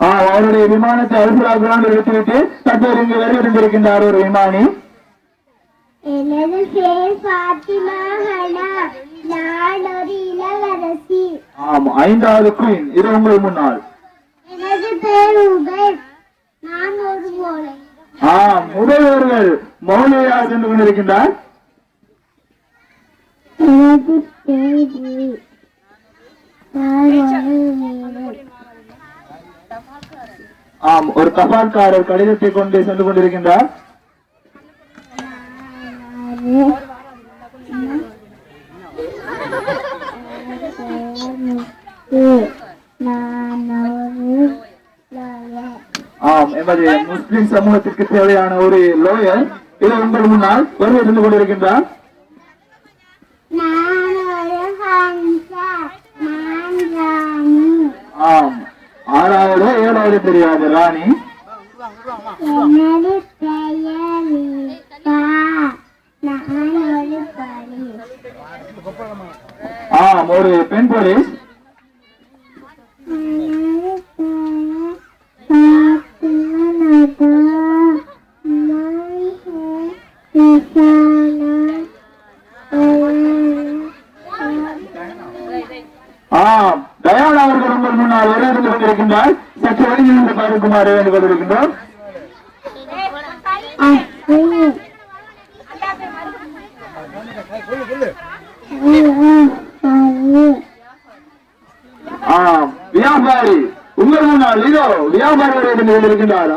அவருடைய விமானத்தை அனுப்பலாகலாம் எடுத்துவிட்டு தற்போது இங்கு வருகின்றிருக்கின்றார் ஒரு விமானி. எனது பேர் பாத்திமா ஹனா, நான் ஒரு இளவரசி. ஆம், 5வது குயின். இது உங்கள் முன்னால். எனது பேர் உபேர், நான் ஒரு மோளை. முதல்வர்கள் மௌலியாக சென்று கொண்டிருக்கின்றார். எனது பேர் ஒரு தபால்காரர் கடிதத்தை கொண்டு சென்று கொண்டிருக்கின்றார். எமது முஸ்லிம் சமூகத்திற்கு தேவையான ஒரு லோயர் இது உங்கள் முன்னால் வருகை சென்று கொண்டிருக்கின்றார். 6வது 7வது தெரியாது ராணி. எனது பெயர் லீலா, நான் ஒரு போலீஸ். ஒரு பெண் போலீஸ். தயாளா அவர்கள் உங்கள் முன்னால் வருகை கொண்டிருக்கின்றார். சற்று வெளியில் இருந்து பாருக்குமாறு வேண்டு கொண்டிருக்கின்றோம். வியாபாரி உங்கள் முன்னால் இதோ வியாபாரி வருகை கொண்டிருக்கின்றார்.